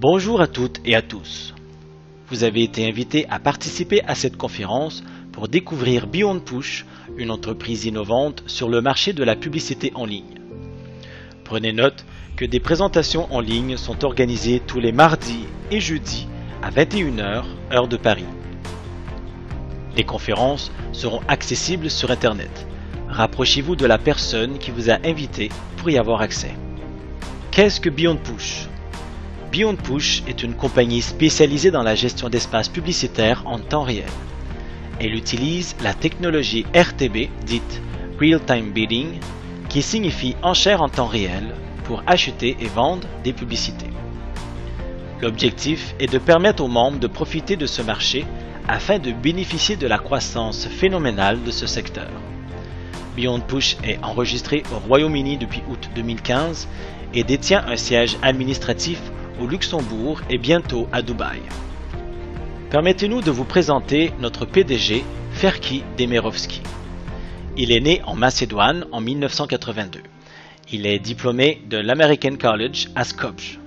Bonjour à toutes et à tous. Vous avez été invité à participer à cette conférence pour découvrir Beyond Push, une entreprise innovante sur le marché de la publicité en ligne. Prenez note que des présentations en ligne sont organisées tous les mardis et jeudis à 21 h, heure de Paris. Les conférences seront accessibles sur Internet. Rapprochez-vous de la personne qui vous a invité pour y avoir accès. Qu'est-ce que Beyond Push ? Beyond Push est une compagnie spécialisée dans la gestion d'espaces publicitaires en temps réel. Elle utilise la technologie RTB, dite Real Time Bidding, qui signifie enchère en temps réel, pour acheter et vendre des publicités. L'objectif est de permettre aux membres de profiter de ce marché afin de bénéficier de la croissance phénoménale de ce secteur. Beyond Push est enregistré au Royaume-Uni depuis août 2015 et détient un siège administratif au Luxembourg et bientôt à Dubaï. Permettez-nous de vous présenter notre PDG, Ferki Demirovski. Il est né en Macédoine en 1982. Il est diplômé de l'American College à Skopje.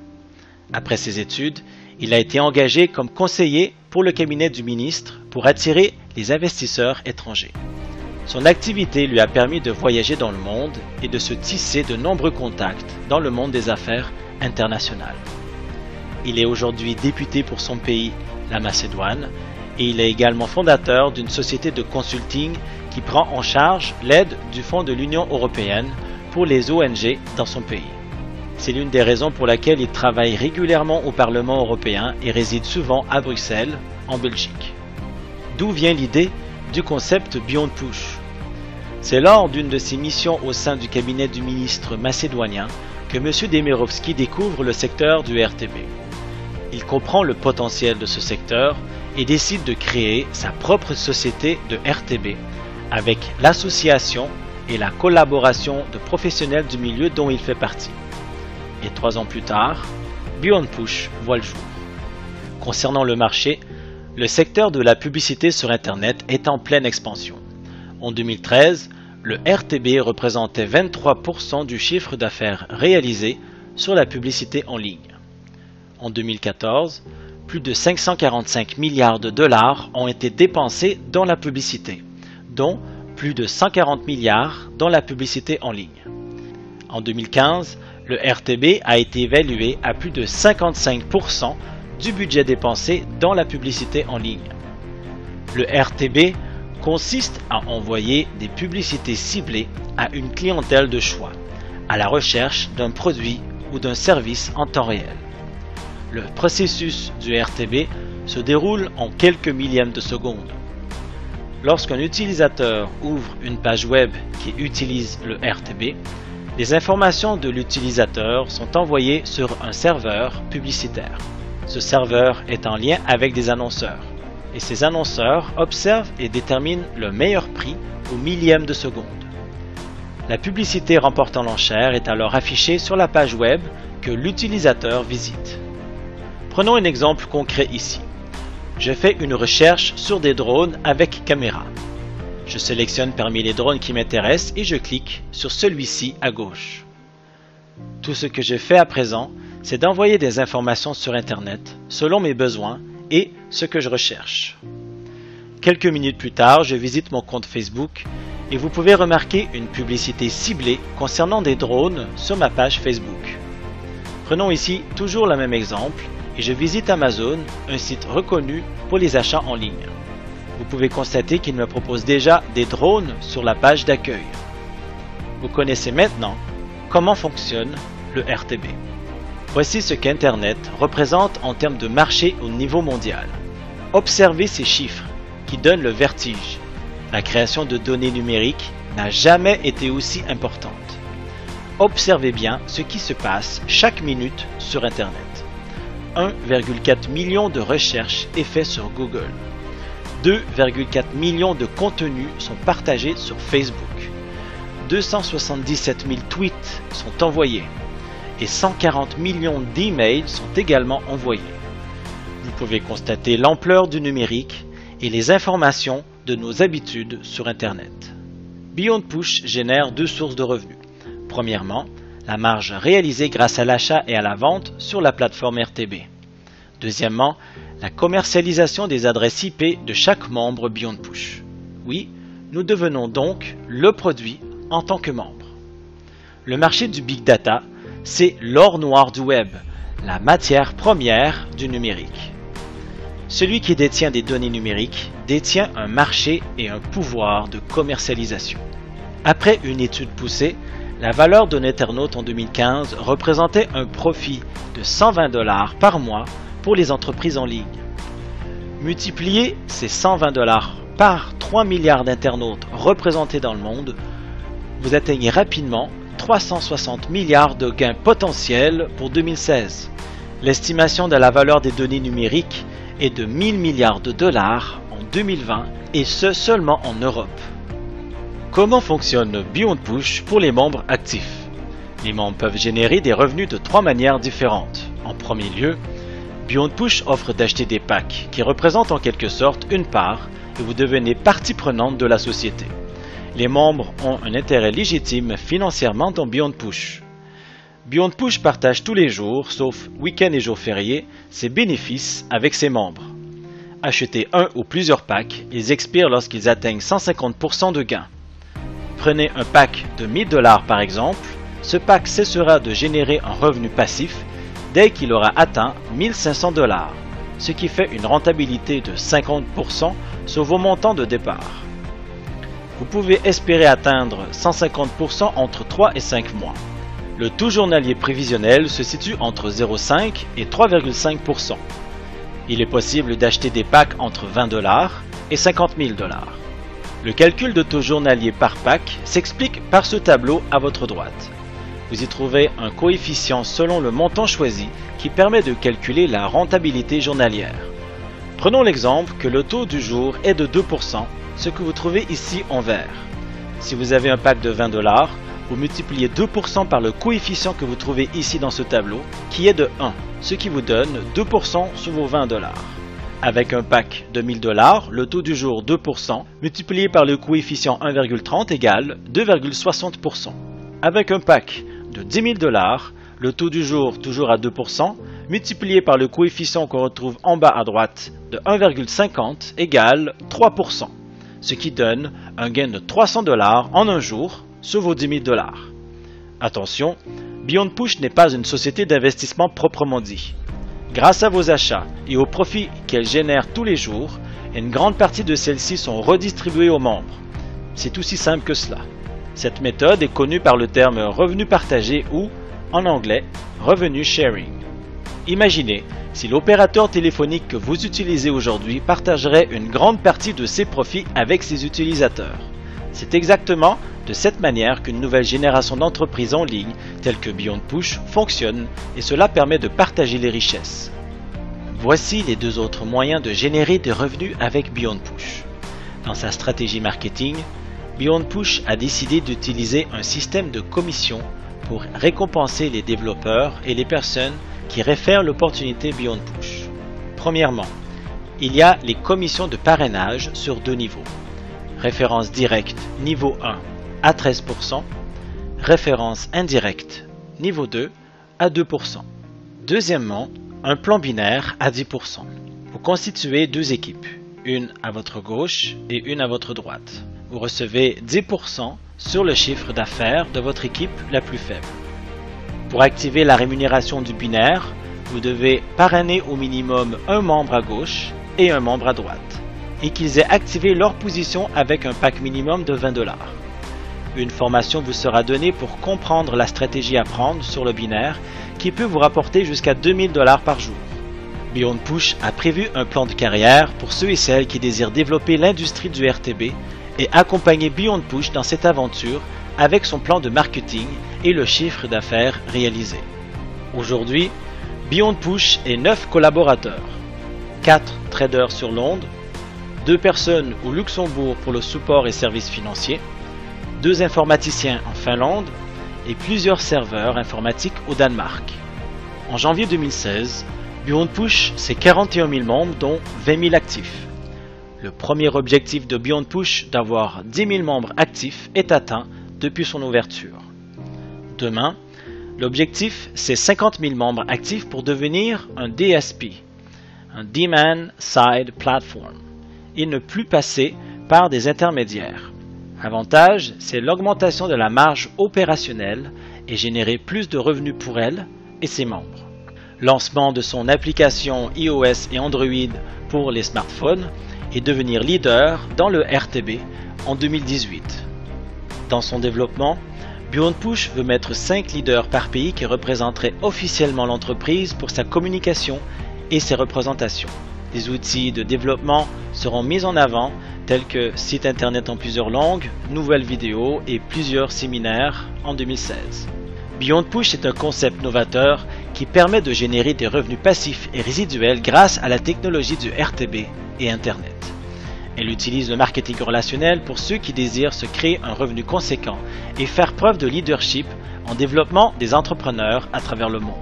Après ses études, il a été engagé comme conseiller pour le cabinet du ministre pour attirer les investisseurs étrangers. Son activité lui a permis de voyager dans le monde et de se tisser de nombreux contacts dans le monde des affaires internationales. Il est aujourd'hui député pour son pays, la Macédoine, et il est également fondateur d'une société de consulting qui prend en charge l'aide du Fonds de l'Union européenne pour les ONG dans son pays. C'est l'une des raisons pour laquelle il travaille régulièrement au Parlement européen et réside souvent à Bruxelles, en Belgique. D'où vient l'idée du concept Beyond Push? C'est lors d'une de ses missions au sein du cabinet du ministre macédonien que M. Demirovski découvre le secteur du RTB. Il comprend le potentiel de ce secteur et décide de créer sa propre société de RTB avec l'association et la collaboration de professionnels du milieu dont il fait partie. Et 3 ans plus tard, Beyond Push voit le jour. Concernant le marché, le secteur de la publicité sur Internet est en pleine expansion. En 2013, le RTB représentait 23% du chiffre d'affaires réalisé sur la publicité en ligne. En 2014, plus de 545 milliards de dollars ont été dépensés dans la publicité, dont plus de 140 milliards dans la publicité en ligne. En 2015, le RTB a été évalué à plus de 55% du budget dépensé dans la publicité en ligne. Le RTB consiste à envoyer des publicités ciblées à une clientèle de choix, à la recherche d'un produit ou d'un service en temps réel. Le processus du RTB se déroule en quelques millièmes de seconde. Lorsqu'un utilisateur ouvre une page web qui utilise le RTB, les informations de l'utilisateur sont envoyées sur un serveur publicitaire. Ce serveur est en lien avec des annonceurs, et ces annonceurs observent et déterminent le meilleur prix au millième de seconde. La publicité remportant l'enchère est alors affichée sur la page web que l'utilisateur visite. Prenons un exemple concret ici. Je fais une recherche sur des drones avec caméra. Je sélectionne parmi les drones qui m'intéressent et je clique sur celui-ci à gauche. Tout ce que je fais à présent, c'est d'envoyer des informations sur Internet selon mes besoins et ce que je recherche. Quelques minutes plus tard, je visite mon compte Facebook et vous pouvez remarquer une publicité ciblée concernant des drones sur ma page Facebook. Prenons ici toujours le même exemple et je visite Amazon, un site reconnu pour les achats en ligne. Vous pouvez constater qu'il me propose déjà des drones sur la page d'accueil. Vous connaissez maintenant comment fonctionne le RTB. Voici ce qu'Internet représente en termes de marché au niveau mondial. Observez ces chiffres qui donnent le vertige. La création de données numériques n'a jamais été aussi importante. Observez bien ce qui se passe chaque minute sur Internet. 1,4 million de recherches est fait sur Google. 2,4 millions de contenus sont partagés sur Facebook. 277 000 tweets sont envoyés et 140 millions d'emails sont également envoyés. Vous pouvez constater l'ampleur du numérique et les informations de nos habitudes sur Internet. Beyond Push génère 2 sources de revenus. Premièrement, la marge réalisée grâce à l'achat et à la vente sur la plateforme RTB. Deuxièmement, la commercialisation des adresses IP de chaque membre Beyond Push. Oui, nous devenons donc le produit en tant que membre. Le marché du Big Data, c'est l'or noir du web, la matière première du numérique. Celui qui détient des données numériques détient un marché et un pouvoir de commercialisation. Après une étude poussée, la valeur d'un internaute en 2015 représentait un profit de 120 $ par mois pour les entreprises en ligne. Multipliez ces 120 $ par 3 milliards d'internautes représentés dans le monde, vous atteignez rapidement 360 milliards de gains potentiels pour 2016. L'estimation de la valeur des données numériques est de 1000 milliards de dollars en 2020 et ce seulement en Europe. Comment fonctionne Beyond Push pour les membres actifs? Les membres peuvent générer des revenus de 3 manières différentes. En premier lieu, Beyond Push offre d'acheter des packs qui représentent en quelque sorte une part et vous devenez partie prenante de la société. Les membres ont un intérêt légitime financièrement dans Beyond Push. Beyond Push partage tous les jours, sauf week-ends et jours fériés, ses bénéfices avec ses membres. Achetez un ou plusieurs packs, ils expirent lorsqu'ils atteignent 150% de gains. Prenez un pack de 1000 $ par exemple, ce pack cessera de générer un revenu passif dès qu'il aura atteint 1500 $, ce qui fait une rentabilité de 50% sur vos montants de départ. Vous pouvez espérer atteindre 150% entre 3 et 5 mois. Le taux journalier prévisionnel se situe entre 0,5 et 3,5%. Il est possible d'acheter des packs entre 20 $ et 50 000 $. Le calcul de taux journalier par pack s'explique par ce tableau à votre droite. Vous y trouvez un coefficient selon le montant choisi qui permet de calculer la rentabilité journalière. Prenons l'exemple que le taux du jour est de 2%, ce que vous trouvez ici en vert. Si vous avez un pack de 20 $, vous multipliez 2% par le coefficient que vous trouvez ici dans ce tableau, qui est de 1, ce qui vous donne 2% sur vos 20 $. Avec un pack de 1000 $, le taux du jour 2%, multiplié par le coefficient 1,30 égale 2,60%. Avec un pack de 10 000 $, le taux du jour toujours à 2%, multiplié par le coefficient qu'on retrouve en bas à droite de 1,50 égale 3%, ce qui donne un gain de 300 $ en un jour sur vos 10 000 $. Attention, Beyond Push n'est pas une société d'investissement proprement dit. Grâce à vos achats et aux profits qu'elle génère tous les jours, une grande partie de celles-ci sont redistribuées aux membres. C'est aussi simple que cela. Cette méthode est connue par le terme revenu partagé ou, en anglais, revenue sharing. Imaginez si l'opérateur téléphonique que vous utilisez aujourd'hui partagerait une grande partie de ses profits avec ses utilisateurs. C'est exactement de cette manière qu'une nouvelle génération d'entreprises en ligne, telles que Beyond Push, fonctionne et cela permet de partager les richesses. Voici les deux autres moyens de générer des revenus avec Beyond Push. Dans sa stratégie marketing, Beyond Push a décidé d'utiliser un système de commission pour récompenser les développeurs et les personnes qui réfèrent l'opportunité Beyond Push. Premièrement, il y a les commissions de parrainage sur deux niveaux. Référence directe niveau 1 à 13%, référence indirecte niveau 2 à 2%. Deuxièmement, un plan binaire à 10%. Vous constituez deux équipes, une à votre gauche et une à votre droite. Vous recevez 10% sur le chiffre d'affaires de votre équipe la plus faible. Pour activer la rémunération du binaire, vous devez parrainer au minimum un membre à gauche et un membre à droite, et qu'ils aient activé leur position avec un pack minimum de 20 $. Une formation vous sera donnée pour comprendre la stratégie à prendre sur le binaire qui peut vous rapporter jusqu'à 2000 $ par jour. Beyond Push a prévu un plan de carrière pour ceux et celles qui désirent développer l'industrie du RTB et accompagner Beyond Push dans cette aventure avec son plan de marketing et le chiffre d'affaires réalisé. Aujourd'hui, Beyond Push est 9 collaborateurs, 4 traders sur Londres, 2 personnes au Luxembourg pour le support et services financiers, 2 informaticiens en Finlande et plusieurs serveurs informatiques au Danemark. En janvier 2016, Beyond Push, c'est 41 000 membres dont 20 000 actifs. Le premier objectif de Beyond Push d'avoir 10 000 membres actifs est atteint depuis son ouverture. Demain, l'objectif c'est 50 000 membres actifs pour devenir un DSP. un Demand Side Platform et ne plus passer par des intermédiaires. Avantage, c'est l'augmentation de la marge opérationnelle et générer plus de revenus pour elle et ses membres. Lancement de son application iOS et Android pour les smartphones et devenir leader dans le RTB en 2018. Dans son développement, Beyond Push veut mettre 5 leaders par pays qui représenteraient officiellement l'entreprise pour sa communication et ses représentations. Des outils de développement seront mis en avant tels que site internet en plusieurs langues, nouvelles vidéos et plusieurs séminaires en 2016. Beyond Push est un concept novateur qui permet de générer des revenus passifs et résiduels grâce à la technologie du RTB et Internet. Elle utilise le marketing relationnel pour ceux qui désirent se créer un revenu conséquent et faire preuve de leadership en développement des entrepreneurs à travers le monde.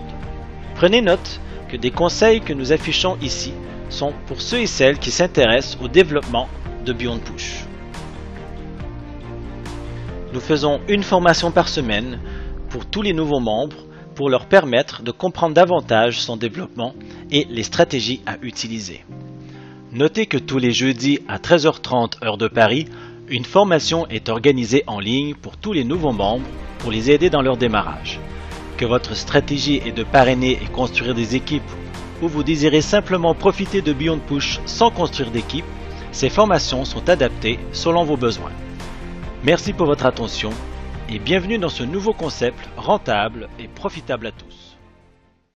Prenez note que des conseils que nous affichons ici sont pour ceux et celles qui s'intéressent au développement de Beyond Push. Nous faisons une formation par semaine pour tous les nouveaux membres pour leur permettre de comprendre davantage son développement et les stratégies à utiliser. Notez que tous les jeudis à 13h30 heure de Paris, une formation est organisée en ligne pour tous les nouveaux membres pour les aider dans leur démarrage. Que votre stratégie est de parrainer et construire des équipes ou vous désirez simplement profiter de Beyond Push sans construire d'équipe, ces formations sont adaptées selon vos besoins. Merci pour votre attention et bienvenue dans ce nouveau concept rentable et profitable à tous.